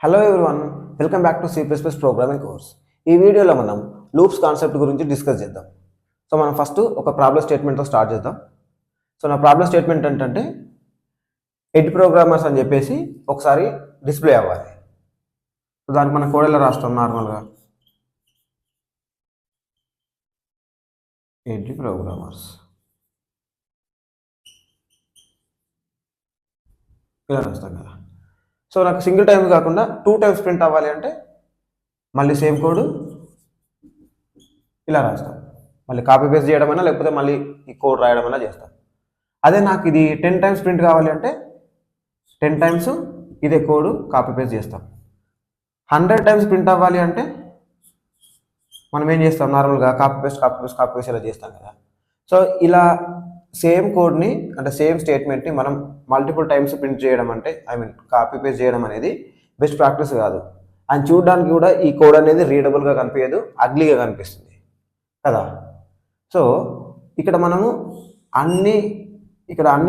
Hello everyone, welcome back to C++ programming course. ఈ వీడియోలో మనం లూప్స్ కాన్సెప్ట్ గురించి డిస్కస్ చేద్దాం. సో మనం ఫస్ట్ ఒక ప్రాబ్లం స్టేట్మెంట్తో స్టార్ట్ చేద్దాం. సో నా ప్రాబ్లం స్టేట్మెంట్ ఏంటంటే ఎడ్ ప్రోగ్రామర్స్ అని చెప్పేసి ఒకసారి డిస్ప్లే అవ్వాలి. సో దానికి మనం కోడ్ ఎలా రాస్తాం? నార్మల్గా ఎడ్ ప్రోగ్రామర్స్ ఇలా రాస్తాం కదా. సో నాకు సింగిల్ టైమ్స్ కాకుండా 2 టైమ్స్ ప్రింట్ అవ్వాలి అంటే మళ్ళీ సేమ్ కోడ్ ఇలా రాస్తాం. మళ్ళీ కాపీ పేస్ట్ చేయడమైనా లేకపోతే మళ్ళీ ఈ కోడ్ రాయడమైనా చేస్తాం. అదే నాకు ఇది 10 టైమ్స్ ప్రింట్ కావాలి అంటే 10 టైమ్స్ ఇదే కోడ్ కాపీ పేస్ట్ చేస్తాం. 100 టైమ్స్ ప్రింట్ అవ్వాలి అంటే మనం ఏం చేస్తాం? నార్మల్గా కాపీ పేస్ట్ ఇలా చేస్తాం కదా. సో ఇలా సేమ్ కోడ్ని అంటే సేమ్ స్టేట్మెంట్ని మనం మల్టిపుల్ టైమ్స్ ప్రింట్ చేయడం అంటే కాపీ పేస్ట్ చేయడం అనేది బెస్ట్ ప్రాక్టీస్ కాదు. అండ్ చూడడానికి కూడా ఈ కోడ్ అనేది రీడబుల్గా కనిపించదు, అగ్లీగా కనిపిస్తుంది కదా. సో ఇక్కడ మనము అన్ని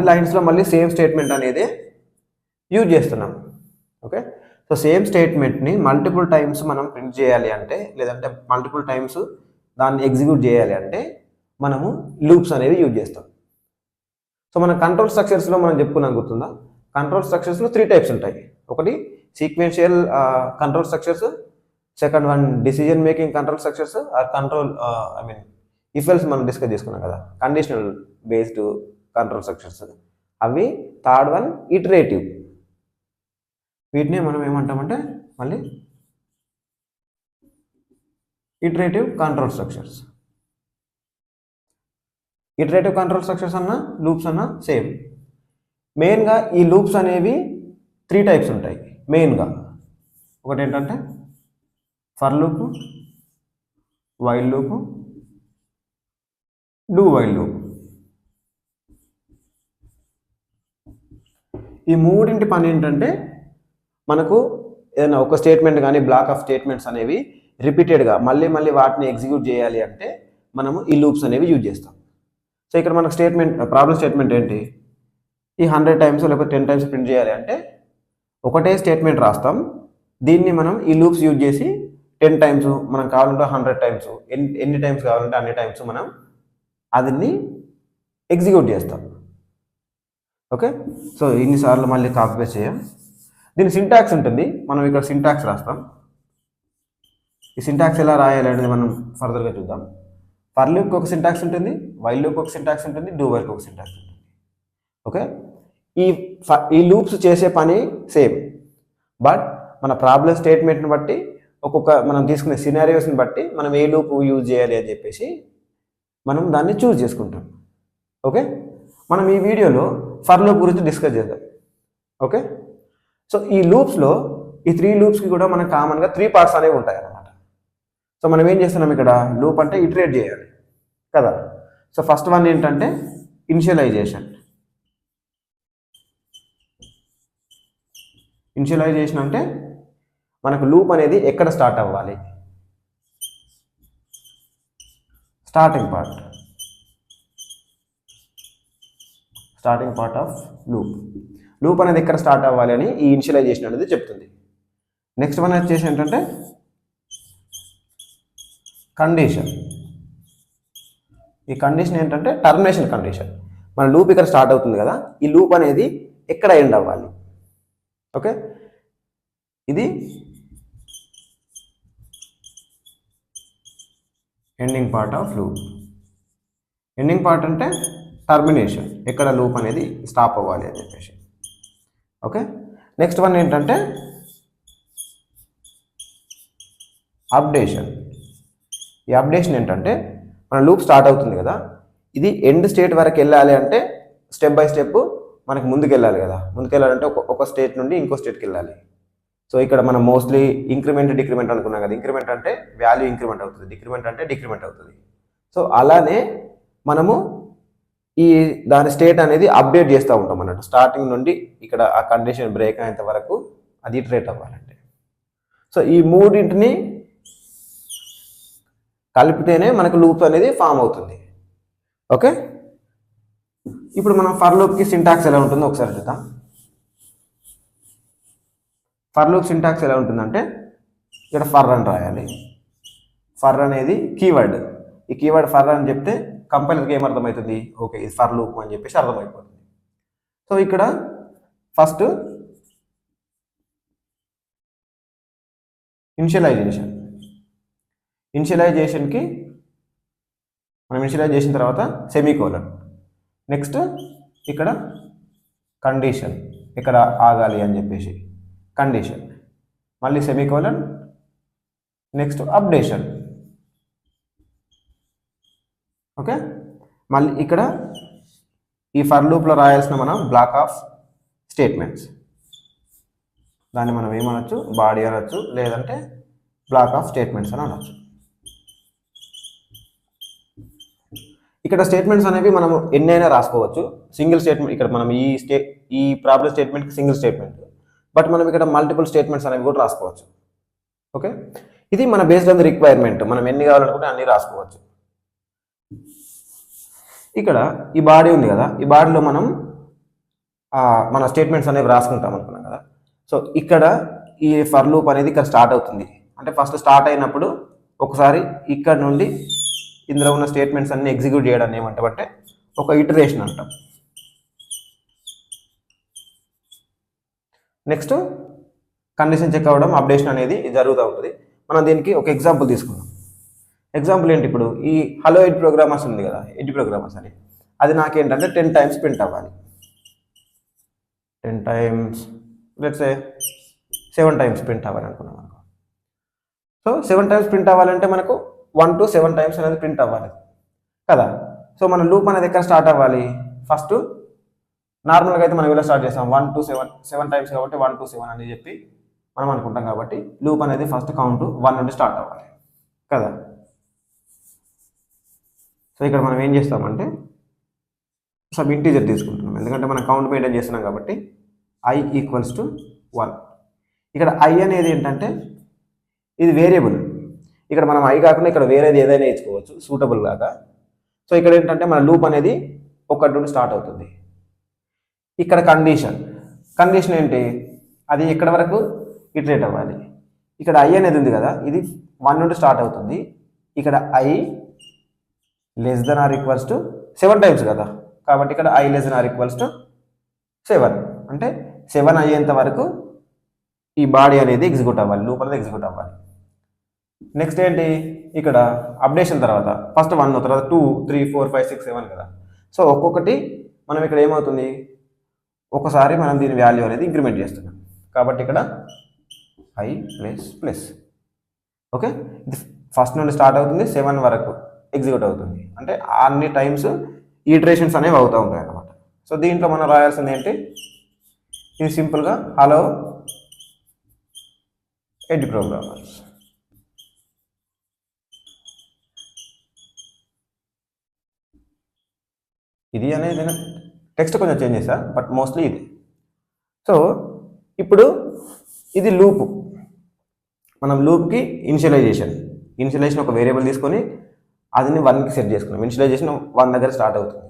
లైన్స్లో మళ్ళీ సేమ్ స్టేట్మెంట్ అనేది యూజ్ చేస్తున్నాం. ఓకే, సో సేమ్ స్టేట్మెంట్ని మల్టిపుల్ టైమ్స్ మనం ప్రింట్ చేయాలి అంటే, లేదంటే మల్టిపుల్ టైమ్స్ దాన్ని ఎగ్జిక్యూట్ చేయాలి అంటే మనము లూప్స్ అనేవి యూజ్ చేస్తాం. సో మన కంట్రోల్ స్ట్రక్చర్స్లో మనం చెప్పుకున్నాం, గుర్తుందా? కంట్రోల్ స్ట్రక్చర్స్లో 3 టైప్స్ ఉంటాయి. ఒకటి sequential control structures, second one decision making control structures, or control if else మనం డిస్కస్ చేసుకున్నాం కదా, కండిషనల్ బేస్డ్ కంట్రోల్ స్ట్రక్చర్స్ అవి. Third one iterative. వీటిని మనం ఏమంటామంటే మళ్ళీ iterative control structures. Iterative control structures అన్న లూప్స్ అన్న సేమ్. మెయిన్గా ఈ లూప్స్ అనేవి 3 టైప్స్ ఉంటాయి మెయిన్గా. ఒకటి ఏంటంటే for loop, while loop, do while loop. ఈ మూడింటి పని ఏంటంటే మనకు ఏదైనా ఒక స్టేట్మెంట్ కానీ బ్లాక్ ఆఫ్ స్టేట్మెంట్స్ అనేవి రిపీటెడ్గా మళ్ళీ వాటిని ఎగ్జిక్యూట్ చేయాలి అంటే మనము ఈ లూప్స్ అనేవి యూజ్ చేస్తాం. సో ఇక్కడ మనకు ప్రాబ్లం స్టేట్మెంట్ ఏంటి? ఈ 100 టైమ్స్ లేకపోతే 10 టైమ్స్ ప్రింట్ చేయాలి అంటే ఒకటే స్టేట్మెంట్ రాస్తాం. దీన్ని మనం ఈ లూప్స్ యూజ్ చేసి 10 టైమ్స్, మనం కావాలంటే 100 టైమ్స్, ఎన్ని టైమ్స్ కావాలంటే అన్ని టైమ్స్ మనం అదిని ఎగ్జిక్యూట్ చేస్తాం. ఓకే, సో ఇన్నిసార్లు మళ్ళీ కాపీ పేస్ట్ చేయం. దీని సింటాక్స్ ఉంటుంది, మనం ఇక్కడ సింటాక్స్ రాస్తాం. ఈ సింటాక్స్ ఎలా రాయాలి అనేది మనం ఫర్దర్గా చూద్దాం. ఫర్ లూప్కి ఒక సింటాక్స్ ఉంటుంది, వైల్ లూప్కి ఒక సింటాక్స్ ఉంటుంది, డూ వైల్కి ఒక సింటాక్స్ ఉంటుంది. ఓకే, ఈ లూప్స్ చేసే పని సేమ్, బట్ మన ప్రాబ్లం స్టేట్మెంట్ని బట్టి మనం తీసుకునే సినారియోస్ని బట్టి మనం ఏ లూప్ యూజ్ చేయాలి అని చెప్పేసి మనం దాన్ని చూస్ చేసుకుంటాం. ఓకే, మనం ఈ వీడియోలో ఫర్ లూప్ గురించి డిస్కస్ చేద్దాం. ఓకే, సో ఈ లూప్స్లో ఈ 3 లూప్స్కి కూడా మనకు కామన్గా 3 పార్ట్స్ అనేవి ఉంటాయి అన్నమాట. సో మనం ఏం చేస్తున్నాం ఇక్కడ? లూప్ అంటే ఇటరేట్ చేయాలి కదా. సో ఫస్ట్ వన్ ఏంటంటే ఇనిషియలైజేషన్. ఇనిషియలైజేషన్ అంటే మనకు లూప్ అనేది ఎక్కడ స్టార్ట్ అవ్వాలి? స్టార్టింగ్ పార్ట్ ఆఫ్ లూప్ అనేది ఎక్కడ స్టార్ట్ అవ్వాలి అని ఈ ఇనిషియలైజేషన్ అనేది చెప్తుంది. నెక్స్ట్ వన్ వచ్చేసి ఏంటంటే కండిషన్. ఈ కండిషన్ ఏంటంటే టర్మినేషన్ కండిషన్. మన లూప్ ఇక్కడ స్టార్ట్ అవుతుంది కదా, ఈ లూప్ అనేది ఎక్కడ ఎండ్ అవ్వాలి? ఓకే, ఇది ending part of loop. Ending part అంటే టర్మినేషన్, ఎక్కడ లూప్ అనేది స్టాప్ అవ్వాలి అని చెప్పేసి. ఓకే, నెక్స్ట్ వన్ ఏంటంటే అప్డేషన్. ఈ అప్డేషన్ ఏంటంటే మన లూప్ స్టార్ట్ అవుతుంది కదా, ఇది ఎండ్ స్టేట్ వరకు వెళ్ళాలి అంటే స్టెప్ బై స్టెప్ మనకి ముందుకెళ్ళాలి కదా. ముందుకెళ్ళాలంటే ఒక స్టేట్ నుండి ఇంకో స్టేట్కి వెళ్ళాలి. సో ఇక్కడ మనం మోస్ట్లీ ఇంక్రిమెంట్ డిక్రిమెంట్ అనుకున్నాం కదా. ఇంక్రిమెంట్ అంటే వాల్యూ ఇంక్రిమెంట్ అవుతుంది, డిక్రిమెంట్ అంటే డిక్రిమెంట్ అవుతుంది. సో అలానే మనము దాని స్టేట్ అనేది అప్డేట్ చేస్తూ ఉంటాం అన్నట్టు. స్టార్టింగ్ నుండి ఇక్కడ ఆ కండిషన్ బ్రేక్ అయ్యేంత వరకు అది ఇటరేట్ అవ్వాలంటే. సో ఈ మూడింటిని కలిపితేనే మనకు లూప్ అనేది ఫామ్ అవుతుంది. ఓకే, ఇప్పుడు మనం ఫర్ లూప్కి సింటాక్స్ ఎలా ఉంటుందో ఒకసారి చూద్దాం. ఫర్ లూప్ సింటాక్స్ ఎలా ఉంటుందంటే ఇక్కడ ఫర్ అని రాయాలి. ఫర్ అనేది కీవర్డ్. ఈ కీవర్డ్ ఫర్ అని చెప్తే కంపైలర్కి ఏమర్థమవుతుంది, ఓకే ఇది ఫర్ లూప్ అని చెప్పేసి అర్థమైపోతుంది. సో ఇక్కడ ఫస్ట్ ఇనిషియలైజేషన్కి మనం ఇనిషియలైజ్ చేసిన తర్వాత సెమీకోలన్, నెక్స్ట్ ఇక్కడ కండిషన్ ఇక్కడ ఆగాలి అని చెప్పేసి కండిషన్, మళ్ళీ సెమీకోలన్, నెక్స్ట్ అప్డేషన్. ఓకే, మళ్ళీ ఇక్కడ ఈ ఫర్ లూప్లో రాయాల్సిన మనం బ్లాక్ ఆఫ్ స్టేట్మెంట్స్, దాన్ని మనం ఏమనొచ్చు, బాడీ అనొచ్చు, లేదంటే బ్లాక్ ఆఫ్ స్టేట్మెంట్స్ అని అనొచ్చు. ఇక్కడ స్టేట్మెంట్స్ అనేవి మనం ఎన్నైనా రాసుకోవచ్చు. సింగిల్ స్టేట్మెంట్ ఇక్కడ మనం ఈ ప్రాబ్లం స్టేట్మెంట్కి సింగిల్ స్టేట్మెంట్, బట్ మనం ఇక్కడ మల్టిపుల్ స్టేట్మెంట్స్ అనేవి కూడా రాసుకోవచ్చు. ఓకే, ఇది మన బేస్డ్ ఆన్ ది రిక్వైర్మెంట్, మనం ఎన్ని కావాలనుకుంటే అన్ని రాసుకోవచ్చు. ఇక్కడ ఈ బాడీ ఉంది కదా, ఈ బాడీలో మనం మన స్టేట్మెంట్స్ అనేవి రాసుకుంటాం అనుకున్నాం కదా. సో ఇక్కడ ఈ ఫర్ లూప్ అనేది ఇక్కడ స్టార్ట్ అవుతుంది. అంటే ఫస్ట్ స్టార్ట్ అయినప్పుడు ఒకసారి ఇక్కడ నుండి ఇందులో ఉన్న స్టేట్మెంట్స్ అన్ని ఎగ్జిక్యూట్ చేయడాన్ని ఏమంటామంటే ఒక ఇటరేషన్ అంటాం. నెక్స్ట్ కండిషన్ చెక్ అవ్వడం, అప్డేషన్ అనేది జరుగుతూ ఉంటుంది. మనం దీనికి ఒక ఎగ్జాంపుల్ తీసుకున్నాం. ఎగ్జాంపుల్ ఏంటి, ఇప్పుడు ఈ హలో ఎడ్ ప్రోగ్రామర్స్ ఉంది కదా, ఎడ్ ప్రోగ్రామర్స్ అని, అది నాకేంటంటే 10 times ప్రింట్ అవ్వాలి. 10 times let's say 7 times print అవ్వాలి అనుకున్నాం అనుకో. సో 7 times ప్రింట్ అవ్వాలంటే మనకు 1 to 7 times అనేది ప్రింట్ అవ్వాలి కదా. సో మన లూప్ అనేది ఎక్కడ స్టార్ట్ అవ్వాలి, ఫస్ట్ నార్మల్గా అయితే మనం ఇలా స్టార్ట్ చేస్తాం 1 to 7 times కాబట్టి 1 to 7 అని చెప్పి మనం అనుకుంటాం. కాబట్టి లూప్ అనేది ఫస్ట్ కౌంట్ 1 నుండి స్టార్ట్ అవ్వాలి కదా. సో ఇక్కడ మనం ఏం చేస్తామంటే సబ్ ఇంటీజర్ తీసుకుంటున్నాం, ఎందుకంటే మనం కౌంట్ మెయింటైన్ చేస్తున్నాం కాబట్టి i ఈక్వల్స్ టు 1. ఇక్కడ i అనేది ఏంటంటే ఇది వేరియబుల్. ఇక్కడ మనం i కాకుండా ఇక్కడ వేరేది ఏదైనా ఇచ్చుకోవచ్చు సూటబుల్ లాగా. సో ఇక్కడ ఏంటంటే మన లూప్ అనేది 1 నుండి స్టార్ట్ అవుతుంది. ఇక్కడ కండిషన్ ఏంటి, అది ఎక్కడ వరకు ఇటరేట్ అవ్వాలి. ఇక్కడ i అనేది ఉంది కదా, ఇది 1 నుండి స్టార్ట్ అవుతుంది. ఇక్కడ i less than or equals to 7 times కదా, కాబట్టి ఇక్కడ i less than or equals to 7 అంటే 7 అయ్యేంత వరకు ఈ బాడీ అనేది ఎగ్జిక్యూట్ అవ్వాలి, లూప్ అనేది ఎగ్జిక్యూట్ అవ్వాలి. నెక్స్ట్ ఏంటి, ఇక్కడ అప్డేషన్ తర్వాత ఫస్ట్ 1 తర్వాత 2 3 4 5 6 7 కదా. సో ఒక్కొక్కటి మనం ఇక్కడ ఏమవుతుంది, ఒకసారి మనం దీని వాల్యూ అనేది ఇంక్రిమెంట్ చేస్తున్నాం. కాబట్టి ఇక్కడ i ప్లస్ ఓకే, ఇది ఫస్ట్ నుండి స్టార్ట్ అవుతుంది 7 వరకు ఎగ్జిక్యూట్ అవుతుంది. అంటే అన్ని టైమ్స్ ఈటరేషన్స్ అనేవి అవుతూ ఉంటాయి అన్నమాట. సో దీంట్లో మనం రాయాల్సింది ఏంటి, ఇది సింపుల్గా హలో ఎడ్ ప్రోగ్రామర్స్. ఇది అనేది టెక్స్ట్ కొంచెం చేంజ్ చేశా, బట్ మోస్ట్లీ ఇది. సో ఇప్పుడు ఇది లూప్, మనం లూప్కి ఇనిషియలైజేషన్ ఒక వేరియబుల్ తీసుకొని అదిని 1కి సెట్ చేసుకున్నాం. ఇనిషియలైజేషన్ 1 దగ్గర స్టార్ట్ అవుతుంది.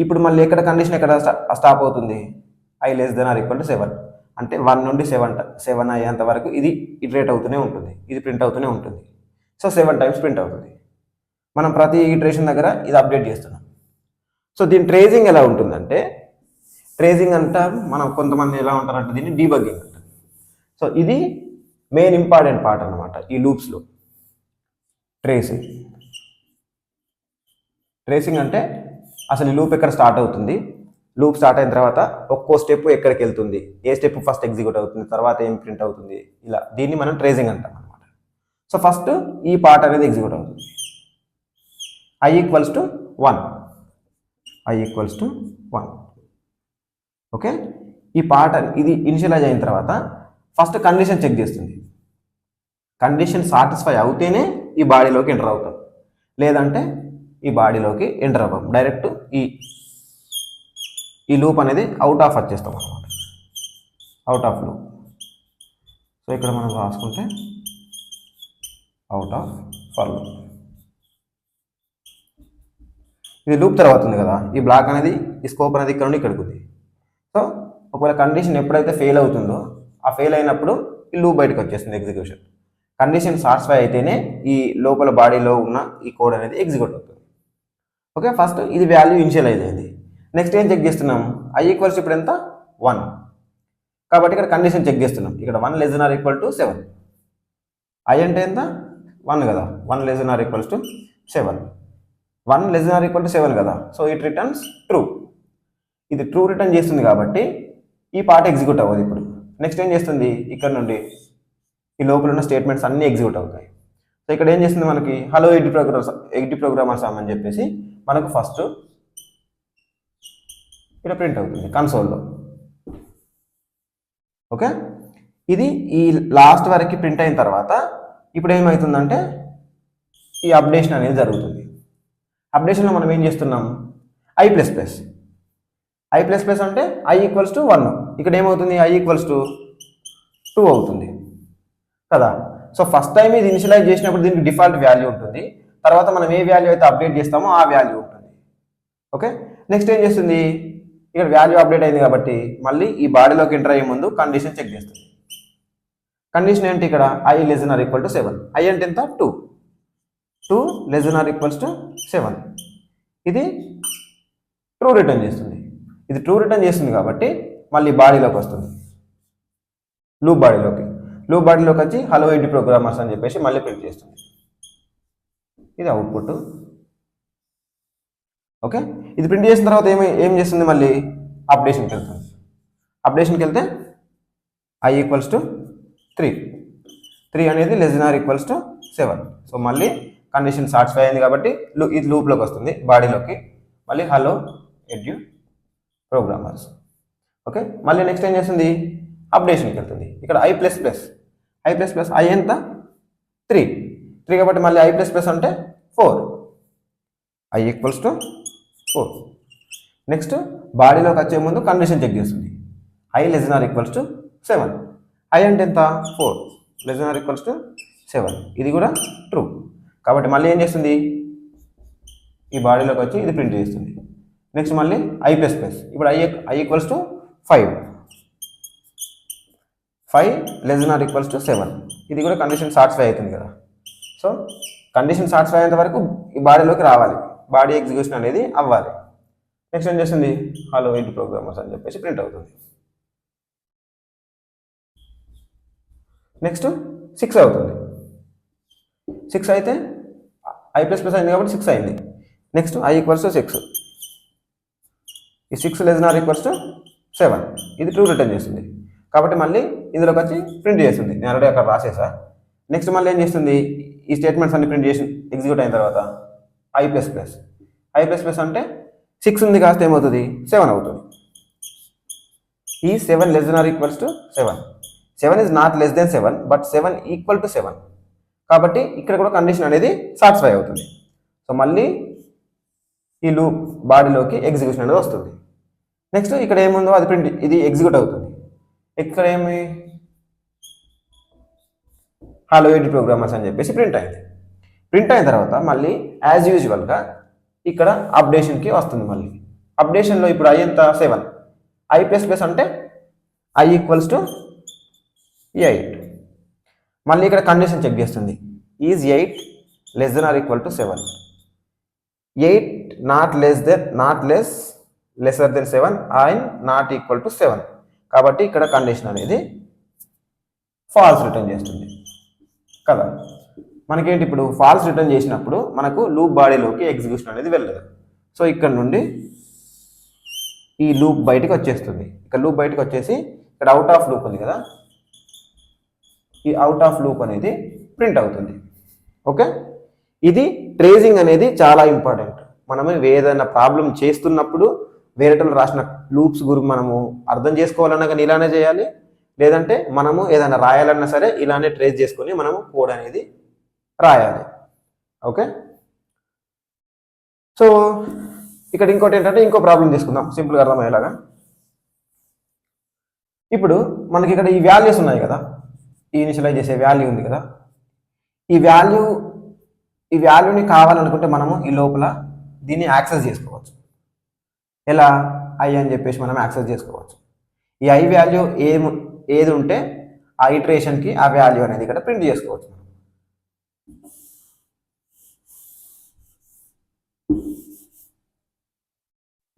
ఇప్పుడు మళ్ళీ ఎక్కడ కండిషన్ ఎక్కడ స్టాప్ అవుతుంది, i less than or equal to 7 అంటే 1 నుండి 7 అయ్యేంత వరకు ఇది ఇటరేట్ అవుతూనే ఉంటుంది, ఇది ప్రింట్ అవుతూనే ఉంటుంది. సో 7 times ప్రింట్ అవుతుంది. మనం ప్రతి ఇటరేషన్ దగ్గర ఇది అప్డేట్ చేస్తున్నాం. సో దీని ట్రేసింగ్ ఎలా ఉంటుందంటే, ట్రేసింగ్ అంట మనం కొంతమంది ఎలా ఉంటారంటే దీన్ని డీబగ్గింగ్ అంటారు. సో ఇది మెయిన్ ఇంపార్టెంట్ పార్ట్ అన్నమాట ఈ లూప్స్లో. ట్రేసింగ్ అంటే అసలు ఈ లూప్ ఎక్కడ స్టార్ట్ అవుతుంది, లూప్ స్టార్ట్ అయిన తర్వాత ఒక్కో స్టెప్ ఎక్కడికి వెళ్తుంది, ఏ స్టెప్ ఫస్ట్ ఎగ్జిక్యూట్ అవుతుంది, తర్వాత ఏం ప్రింట్ అవుతుంది, ఇలా దీన్ని మనం ట్రేసింగ్ అంటాం అనమాట. సో ఫస్ట్ ఈ పార్ట్ అనేది ఎగ్జిక్యూట్ అవుతుంది. i equals to 1 okay. ఈ పార్ట్ ఇది ఇనిషియలైజ్ అయిన తర్వాత ఫస్ట్ కండిషన్ చెక్ చేస్తుంది. కండిషన్ సాటిస్ఫై అవుతేనే ఈ బాడీలోకి ఎంటర్ అవుతాం, లేదంటే ఈ బాడీలోకి ఎంటర్ అవ్వం, డైరెక్ట్ ఈ లూప్ అనేది అవుట్ ఆఫ్ వచ్చేస్తాం అనమాట, అవుట్ ఆఫ్ లూప్. సో ఇక్కడ మనం రాసుకుంటే అవుట్ ఆఫ్ ఫర్ లూప్. ఇది లూప్ తర్వాత ఉంది కదా, ఈ బ్లాక్ అనేది ఈ స్కోప్ అనేది ఇక్కడ నుండి ఇక్కడికి ఉంది. సో ఒకవేళ కండిషన్ ఎప్పుడైతే ఫెయిల్ అవుతుందో ఆ ఫెయిల్ అయినప్పుడు ఈ లూప్ బయటకు వచ్చేస్తుంది ఎగ్జిక్యూషన్. కండిషన్ సాటిస్ఫై అయితేనే ఈ లోపల బాడీలో ఉన్న ఈ కోడ్ అనేది ఎగ్జిక్యూట్ అవుతుంది. ఓకే, ఫస్ట్ ఇది వాల్యూ ఇనిషియలైజ్ అయింది. నెక్స్ట్ ఏం చెక్ చేస్తున్నాం, i ఈక్వల్స్ ఇప్పుడు ఎంత 1. కాబట్టి ఇక్కడ కండిషన్ చెక్ చేస్తున్నాం. ఇక్కడ 1 less than or equal to 7. i అంటే ఎంత 1 కదా, 1 less than or equals to 7. 1 less than or equal to 7 కదా, సో ఇట్ రిటర్న్స్ ట్రూ. ఇది ట్రూ రిటర్న్ చేస్తుంది కాబట్టి ఈ పార్ట్ ఎగ్జిక్యూట్ అవ్వదు. ఇప్పుడు నెక్స్ట్ ఏం చేస్తుంది, ఇక్కడ నుండి ఈ లోపల ఉన్న స్టేట్మెంట్స్ అన్నీ ఎగ్జిక్యూట్ అవుతాయి. సో ఇక్కడ ఏం చేస్తుంది, మనకి హలో ఎగ్జిట్ ప్రోగ్రామర్స్ అని చెప్పేసి మనకు ఫస్ట్ ఇక్కడ ప్రింట్ అవుతుంది కన్సోల్లో. ఓకే, ఇది ఈ లాస్ట్ వరకు ప్రింట్ అయిన తర్వాత ఇప్పుడు ఏమవుతుందంటే ఈ అప్డేషన్ అనేది జరుగుతుంది. అప్డేషన్లో మనం ఏం చేస్తున్నాం, i++. i++ అంటే i ఈక్వల్స్ టు 1. ఇక్కడ ఏమవుతుంది, i ఈక్వల్స్ టు 2 అవుతుంది కదా. సో ఫస్ట్ టైం ఇది ఇనిషియలైజ్ చేసినప్పుడు దీనికి డిఫాల్ట్ వాల్యూ ఉంటుంది. తర్వాత మనం ఏ వాల్యూ అయితే అప్డేట్ చేస్తామో ఆ వాల్యూ ఉంటుంది. ఓకే, నెక్స్ట్ ఏం చేస్తుంది, ఇక్కడ వాల్యూ అప్డేట్ అయింది కాబట్టి మళ్ళీ ఈ బాడీలోకి ఎంటర్ అయ్యే ముందు కండిషన్ చెక్ చేస్తుంది. కండిషన్ ఏంటి, ఇక్కడ i less than or equal to 7. i అంటే ఎంత 2. 2 less than or equals to 7. ఇది ట్రూ రిటర్న్ చేస్తుంది. ఇది ట్రూ రిటర్న్ చేస్తుంది కాబట్టి మళ్ళీ బాడీలోకి వస్తుంది, లూప్ బాడీలోకి వచ్చి హలో ఎగ్జిట్ ప్రోగ్రామర్స్ అని చెప్పేసి మళ్ళీ ప్రింట్ చేస్తుంది. ఇది అవుట్పుట్. ఓకే, ఇది ప్రింట్ చేసిన తర్వాత ఏం చేస్తుంది, మళ్ళీ అప్డేషన్కి వెళ్తుంది. అప్డేషన్కి వెళ్తే i ఈక్వల్స్ టు 3. 3 అనేది less than or equals to 7. So మళ్ళీ కండిషన్ సాటిస్ఫై అయింది కాబట్టి ఇది లూప్లోకి వస్తుంది, బాడీలోకి. మళ్ళీ హలో ఎగ్జిట్ ప్రోగ్రామర్స్. ఓకే, మళ్ళీ నెక్స్ట్ ఏం చేస్తుంది, అప్డేషన్కి వెళ్తుంది. ఇక్కడ i++. i ఎంత 3 కాబట్టి మళ్ళీ i++ అంటే 4. i equals to 4. నెక్స్ట్ బాడీలోకి వచ్చే ముందు కండిషన్ చెక్ చేస్తుంది. i less than or equals to 7. i అంటే ఎంత 4 less than or equals to 7. ఇది కూడా ట్రూ కాబట్టి మళ్ళీ ఏం చేస్తుంది, ఈ బాడీలోకి వచ్చి ఇది ప్రింట్ చేస్తుంది. నెక్స్ట్ మళ్ళీ i++. ఇప్పుడు i equals to 5. 5 less than or equals to 7. ఇది కూడా కండిషన్ సాటిస్ఫై అవుతుంది కదా. సో కండిషన్ సాటిస్ఫై అయ్యేంత వరకు ఈ బాడీలోకి రావాలి, బాడీ ఎగ్జిక్యూషన్ అనేది అవ్వాలి. నెక్స్ట్ ఏం చేస్తుంది, హలో ఎగ్జిట్ ప్రోగ్రామర్స్ అని చెప్పేసి ప్రింట్ అవుతుంది. నెక్స్ట్ 6 అవుతుంది. 6 అయితే i++ అయింది కాబట్టి 6 అయింది. Next i equals to 6. ఈ 6 less than or equals to 7. ఇది ట్రూ రిటర్న్ చేస్తుంది కాబట్టి మళ్ళీ ఇందులోకి వచ్చి ప్రింట్ చేస్తుంది. నేను ఆల్రెడీ అక్కడ రాసేసా. నెక్స్ట్ మళ్ళీ ఏం చేస్తుంది, ఈ స్టేట్మెంట్స్ అన్ని ప్రింట్ చేసి ఎగ్జిక్యూట్ అయిన తర్వాత i++ అంటే 6 ఉంది కాస్త ఏమవుతుంది 7 అవుతుంది. ఈ 7 less than or equals to 7. 7 is not less than 7 but 7 equal to 7 కాబట్టి ఇక్కడ కూడా కండిషన్ అనేది సాటిస్ఫై అవుతుంది. సో మళ్ళీ ఈ లూప్ బాడీలోకి ఎగ్జిక్యూషన్ అనేది వస్తుంది. నెక్స్ట్ ఇక్కడ ఏముందో అది ప్రింట్, ఇది ఎగ్జిక్యూట్ అవుతుంది. ఇక్కడ ఏమి హలో ఎగ్జిట్ ప్రోగ్రామర్స్ అని చెప్పేసి ప్రింట్ అయింది. ప్రింట్ అయిన తర్వాత మళ్ళీ యాజ్ యూజువల్గా ఇక్కడ అప్డేషన్కి వస్తుంది. మళ్ళీ అప్డేషన్లో ఇప్పుడు i ఎంత 7. i++ అంటే i ఈక్వల్స్ టు 8. మళ్ళీ ఇక్కడ కండిషన్ చెక్ చేస్తుంది, is 8 less than or equal to 7. 8 lesser than 7 and not equal to 7 కాబట్టి ఇక్కడ కండిషన్ అనేది ఫాల్స్ రిటర్న్ చేస్తుంది కదా. మనకేంటి ఇప్పుడు ఫాల్స్ రిటర్న్ చేసినప్పుడు మనకు లూప్ బాడీలోకి ఎగ్జిక్యూషన్ అనేది వెళ్ళదు. సో ఇక్కడ నుండి ఈ లూప్ బయటకు వచ్చేస్తుంది. ఇక్కడ లూప్ బయటకు వచ్చేసి ఇక్కడ అవుట్ ఆఫ్ లూప్ ఉంది కదా, ఈ అవుట్ ఆఫ్ లూప్ అనేది ప్రింట్ అవుతుంది. ఓకే, ఇది ట్రేసింగ్ అనేది చాలా ఇంపార్టెంట్. మనము ఏదైనా ప్రాబ్లం చేస్తున్నప్పుడు వేరేటోళ్ళు రాసిన లూప్స్ గురించి మనము అర్థం చేసుకోవాలన్నా కానీ ఇలానే చేయాలి, లేదంటే మనము ఏదైనా రాయాలన్నా సరే ఇలానే ట్రేస్ చేసుకొని మనము కోడ్ అనేది రాయాలి. ఓకే, సో ఇక్కడ ఇంకోటి ఏంటంటే ఇంకో ప్రాబ్లం తీసుకుందాం సింపుల్గా అర్థమయ్యేలాగా. ఇప్పుడు మనకి ఇక్కడ ఈ వాల్యూస్ ఉన్నాయి కదా, ఈ ఇనిషియలైజ్ చేసే వాల్యూ ఉంది కదా, ఈ వాల్యూని కావాలనుకుంటే మనము ఈ లోపల దీన్ని యాక్సెస్ చేసుకోవచ్చు. ఎలా i అని చెప్పేసి మనం యాక్సెస్ చేసుకోవచ్చు. ఈ i వాల్యూ ఏది ఉంటే ఆ ఇటరేషన్కి ఆ వాల్యూ అనేది ఇక్కడ ప్రింట్ చేసుకోవచ్చు.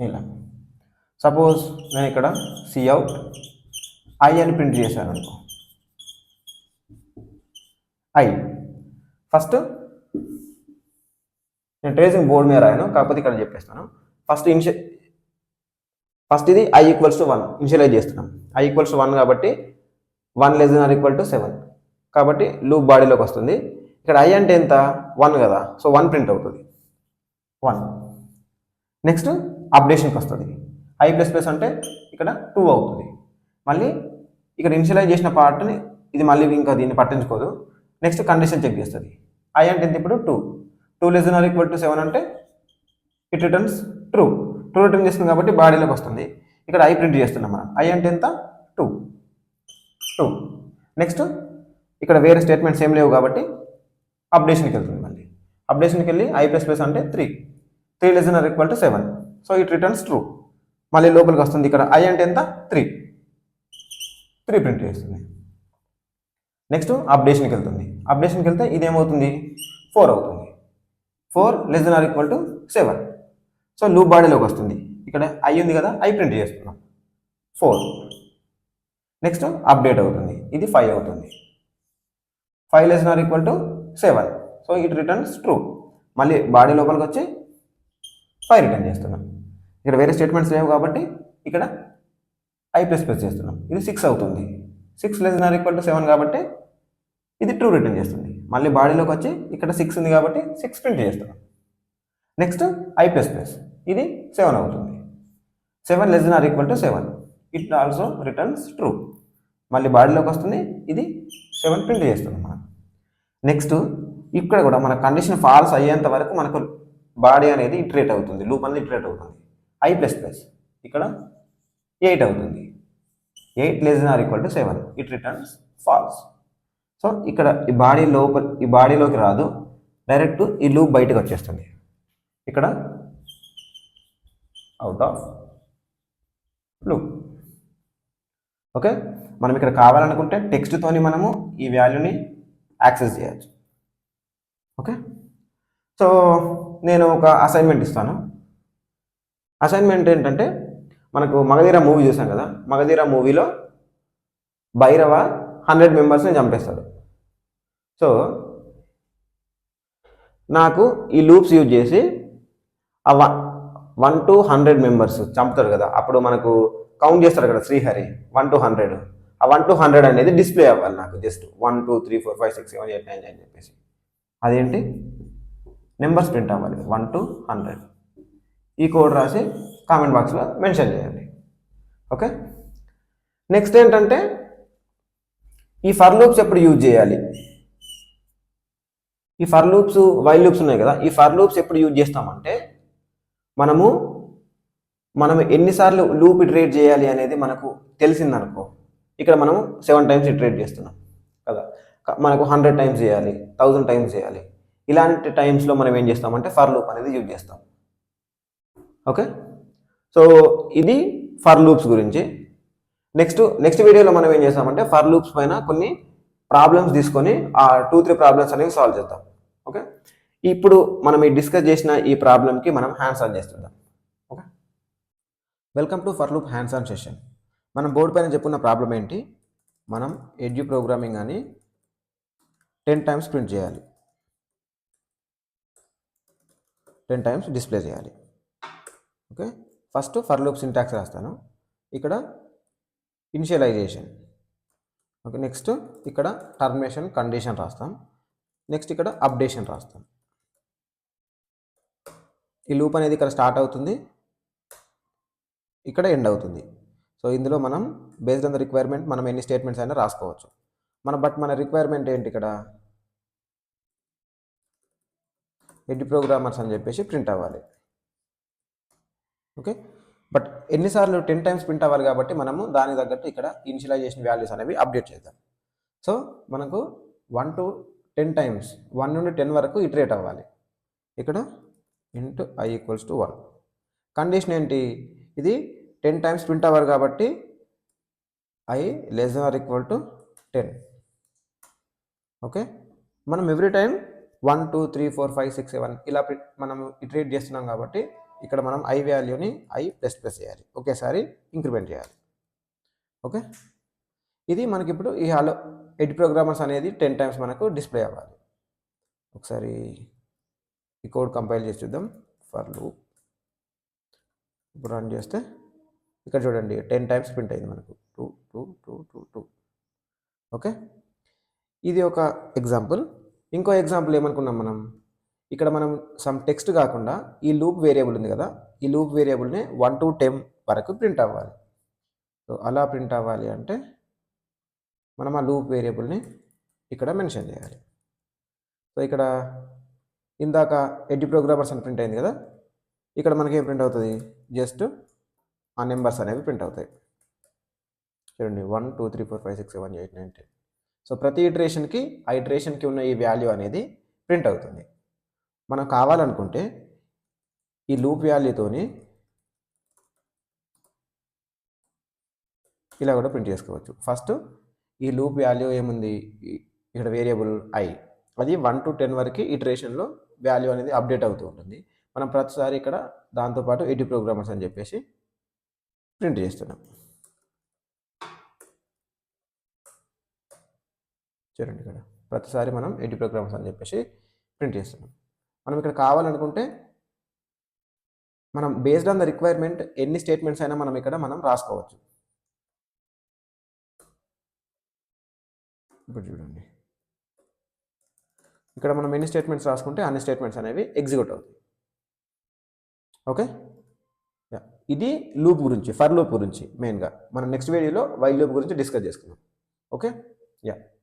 ఇలా సపోజ్ నేను ఇక్కడ సిఅవుట్ ఐ అని ప్రింట్ చేశాను అనుకో. ఐ ఫస్ట్ నేను ట్రేసింగ్ బోర్డ్ మీద రాయను, కాకపోతే ఇక్కడ చెప్పేస్తాను. ఫస్ట్ ఇది ఐ ఈక్వల్స్ టు 1 ఇనిషియలైజ్ చేస్తున్నాం. ఐ ఈక్వల్స్ టు 1 కాబట్టి 1 <= 7 కాబట్టి లూప్ బాడీలోకి వస్తుంది. ఇక్కడ ఐ అంటే ఎంత 1 కదా, సో 1 ప్రింట్ అవుతుంది 1. నెక్స్ట్ అప్డేషన్కి వస్తుంది. ఐ ప్లస్ ప్లస్ అంటే ఇక్కడ 2 అవుతుంది. మళ్ళీ ఇక్కడ ఇనిషియలైజ్ చేసిన పార్ట్ని ఇది మళ్ళీ ఇంకా దీన్ని పట్టించుకోదు. నెక్స్ట్ కండిషన్ చెక్ చేస్తుంది. ఐ అంటే ఎంత ఇప్పుడు 2 <= 7 అంటే ఇట్ రిటర్న్స్ ట్రూ రిటర్న్ చేస్తుంది కాబట్టి బాడీలోకి వస్తుంది. ఇక్కడ ఐ ప్రింట్ చేస్తున్నాం మనం. ఐ అంటే ఎంత 2. నెక్స్ట్ ఇక్కడ వేరే స్టేట్మెంట్స్ ఏం లేవు కాబట్టి అప్డేషన్కి వెళ్తుంది. మళ్ళీ అప్డేషన్కి వెళ్ళి ఐ ప్లస్ ప్లస్ అంటే 3 <= 7 సో ఇట్ రిటర్న్స్ ట్రూ. మళ్ళీ లోపలికి వస్తుంది. ఇక్కడ ఐ అంటే ఎంత 3 ప్రింట్ చేస్తుంది. నెక్స్ట్ అప్డేషన్కి వెళ్తుంది. అప్డేషన్కి వెళ్తే ఇదేమవుతుంది 4 అవుతుంది. 4 <= 7 సో లూప్ బాడీలోకి వస్తుంది. ఇక్కడ ఐ ఉంది కదా, ఐ ప్రింట్ చేస్తున్నాం 4. నెక్స్ట్ అప్డేట్ అవుతుంది, ఇది 5 అవుతుంది. 5 <= 7 సో ఇట్ రిటర్న్స్ ట్రూ. మళ్ళీ బాడీ లోపలికి వచ్చి 5 రిటర్న్ చేస్తున్నాం. ఇక్కడ వేరే స్టేట్మెంట్స్ లేవు కాబట్టి ఇక్కడ ఐ ప్లస్ ప్లస్ చేస్తున్నాం. ఇది 6 అవుతుంది. 6 <= 7 కాబట్టి ఇది ట్రూ రిటర్న్ చేస్తుంది. మళ్ళీ బాడీలోకి వచ్చి ఇక్కడ 6 ఉంది కాబట్టి 6 ప్రింట్ చేస్తున్నాం. నెక్స్ట్ ఐ ప్లస్ ప్లస్ ఇది 7 అవుతుంది. 7 <= 7 ఇట్ ఆల్సో రిటర్న్స్ ట్రూ. మళ్ళీ బాడీలోకి వస్తుంది, ఇది 7 ప్రింట్ చేస్తున్నాం మనం. నెక్స్ట్ ఇక్కడ కూడా మన కండిషన్ ఫాల్స్ అయ్యేంత వరకు మనకు బాడీ అనేది ఇటరేట్ అవుతుంది, లూప్ అనేది ఇటరేట్ అవుతుంది. ఐ ప్లస్ ప్లస్ ఇక్కడ 8 అవుతుంది. 8 <= 7 ఇట్ రిటర్న్స్ ఫాల్స్. సో ఇక్కడ ఈ బాడీలోకి రాదు, డైరెక్ట్ ఈ లూప్ బయటకు వచ్చేస్తుంది. ఇక్కడ అవుట్ ఆఫ్ లూప్. ఓకే, మనం ఇక్కడ కావాలనుకుంటే టెక్స్ట్తోని మనము ఈ వాల్యూని యాక్సెస్ చేయొచ్చు. ఓకే, సో నేను ఒక అసైన్మెంట్ ఇస్తాను. అసైన్మెంట్ ఏంటంటే మనకు మగధీర మూవీ చూసాం కదా, మగధీర మూవీలో భైరవ 100 మెంబర్స్ని చంపేస్తాడు. సో నాకు ఈ లూప్స్ యూజ్ చేసి ఆ 1 to 100 మెంబర్స్ చంపుతాడు కదా, అప్పుడు మనకు కౌంట్ చేస్తాడు కదా శ్రీహరి 1 to 100. ఆ 1 to 100 అనేది డిస్ప్లే అవ్వాలి నాకు. జస్ట్ 1 2 3 4 5 6 7 8 9 అని చెప్పేసి అదేంటి నెంబర్స్ ప్రింట్ అవ్వాలి 1 to 100. ఈ కోడ్ రాసి కామెంట్ బాక్స్లో మెన్షన్ చేయండి. ఓకే, నెక్స్ట్ ఏంటంటే ఈ ఫర్ లూప్స్ ఎప్పుడు యూజ్ చేయాలి? ఈ ఫర్ లూప్స్ వైల్ లూప్స్ ఉన్నాయి కదా, ఈ ఫర్ లూప్స్ ఎప్పుడు యూజ్ చేస్తామంటే మనం ఎన్నిసార్లు లూప్ ఇటరేట్ చేయాలి అనేది మనకు తెలిసిందనుకో. ఇక్కడ మనం 7 times ఇటరేట్ చేస్తున్నాం కదా, మనకు 100 times చేయాలి, 1000 times చేయాలి. ఇలాంటి టైమ్స్లో మనం ఏం చేస్తామంటే ఫర్ లూప్ అనేది యూజ్ చేస్తాం. ఓకే, సో ఇది ఫర్ లూప్స్ గురించి. నెక్స్ట్ వీడియోలో మనం ఏం చేస్తామంటే ఫర్ లూప్స్ పైన కొన్ని ప్రాబ్లమ్స్ తీసుకొని ఆ 2-3 ప్రాబ్లమ్స్ అనేవి సాల్వ్ చేద్దాం. ఓకే, ఇప్పుడు మనం ఈ డిస్కస్ చేసిన ఈ ప్రాబ్లమ్కి మనం హ్యాండ్స్ ఆన్ చేస్తుందాం. Okay, welcome to for loop hands on session. మనం బోర్డు పైన చెప్పుకున్న ప్రాబ్లం ఏంటి? మనం ఎడ్జ్ ప్రోగ్రామింగ్ అని 10 times ప్రింట్ చేయాలి, 10 times డిస్ప్లే చేయాలి. Okay, first for loop syntax రాస్తాను. ఇక్కడ ఇనిషియలైజేషన్. ఓకే, నెక్స్ట్ ఇక్కడ టర్మినేషన్ కండిషన్ రాస్తాం. నెక్స్ట్ ఇక్కడ అప్డేషన్ రాస్తాం. ఈ లూప్ అనేది ఇక్కడ స్టార్ట్ అవుతుంది, ఇక్కడ ఎండ్ అవుతుంది. సో ఇందులో మనం బేస్డ్ ఆన్ ద రిక్వైర్మెంట్ మనం ఎన్ని స్టేట్మెంట్స్ అయినా రాసుకోవచ్చు. మన రిక్వైర్మెంట్ ఏంటి? ఇక్కడ ఎడ్జ్ ప్రోగ్రామర్స్ అని చెప్పేసి ప్రింట్ అవ్వాలి. ఓకే, బట్ ఎన్నిసార్లు 10 times ప్రింట్ అవ్వాలి కాబట్టి మనము దానికి తగ్గట్టు ఇక్కడ ఇనిషియలైజేషన్ వాల్యూస్ అనేవి అప్డేట్ చేద్దాం. సో మనకు 1 to 10 times 1 నుండి 10 వరకు ఇటరేట్ అవ్వాలి. ఇక్కడ ఇంటూ i = 1. కండిషన్ ఏంటి? ఇది 10 times ప్రింట్ అవ్వాలి కాబట్టి I less than or equal to 10. Okay, మనం ఎవ్రీ టైం 1 2 3 4 5 6 7 ఇలా మనం ఇటరేట్ చేస్తున్నాం కాబట్టి ఇక్కడ మనం I వాల్యూని I ప్లస్ చేయాలి, ఒకేసారి ఇంక్రిమెంట్ చేయాలి. ఓకే, ఇది మనకి ఇప్పుడు ఈ హలో ఎడ్ ప్రోగ్రామర్స్ అనేది 10 టైమ్స్ మనకు డిస్ప్లే అవ్వాలి. ఒకసారి ఈ కోడ్ కంపైల్ చేసి చూద్దాం. ఫర్ లూప్ ఇప్పుడు రన్ చేస్తే ఇక్కడ చూడండి 10 టైమ్స్ ప్రింట్ అయింది మనకు 2 2 2 2 2. ఓకే, ఇది ఒక ఎగ్జాంపుల్. ఇంకో ఎగ్జాంపుల్ ఏమనుకున్నాం మనం, ఇక్కడ మనం సమ్ టెక్స్ట్ కాకుండా ఈ లూప్ వేరియబుల్ ఉంది కదా, ఈ లూప్ వేరియబుల్ని 1 to 10 వరకు ప్రింట్ అవ్వాలి. సో అలా ప్రింట్ అవ్వాలి అంటే మనం ఆ లూప్ వేరియబుల్ని ఇక్కడ మెన్షన్ చేయాలి. సో ఇక్కడ ఇందాక ఎడ్ ప్రోగ్రామర్స్ అని ప్రింట్ అయింది కదా, ఇక్కడ మనకి ఏం ప్రింట్ అవుతుంది, జస్ట్ ఆ నెంబర్స్ అనేవి ప్రింట్ అవుతాయి. చూడండి 1 2 3 4 5 6 7 8 9 10. సో ప్రతి ఇటరేషన్కి ఆ ఇటరేషన్కి ఉన్న ఈ వాల్యూ అనేది ప్రింట్ అవుతుంది. మనం కావాలనుకుంటే ఈ లూప్ వాల్యూతోని ఇలా కూడా ప్రింట్ చేసుకోవచ్చు. ఫస్ట్ ఈ లూప్ వాల్యూ ఏముంది, ఇక్కడ వేరియబుల్ I, అది 1 to 10 వరకు ఇటరేషన్లో వాల్యూ అనేది అప్డేట్ అవుతూ ఉంటుంది. మనం ప్రతిసారి ఇక్కడ దాంతోపాటు ఎడ్ ప్రోగ్రామర్స్ అని చెప్పేసి ప్రింట్ చేస్తున్నాం. చూడండి ఇక్కడ ప్రతిసారి మనం ఎడ్ ప్రోగ్రామ్స్ అని చెప్పేసి ప్రింట్ చేస్తున్నాం. మనం ఇక్కడ కావాలనుకుంటే మనం బేస్డ్ ఆన్ ద రిక్వైర్మెంట్ ఎన్ని స్టేట్మెంట్స్ అయినా మనం ఇక్కడ రాసుకోవచ్చు. ఇప్పుడు చూడండి ఇక్కడ మనం ఎన్ని స్టేట్మెంట్స్ రాసుకుంటే అన్ని స్టేట్మెంట్స్ అనేవి ఎగ్జిక్యూట్ అవుతాయి. ఓకే, ఇది లూప్ గురించి, ఫర్ లూప్ గురించి మెయిన్గా. మనం నెక్స్ట్ వీడియోలో వైల్ లూప్ గురించి డిస్కస్ చేసుకుందాం. Okay,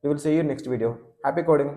we will see you next video. Happy coding.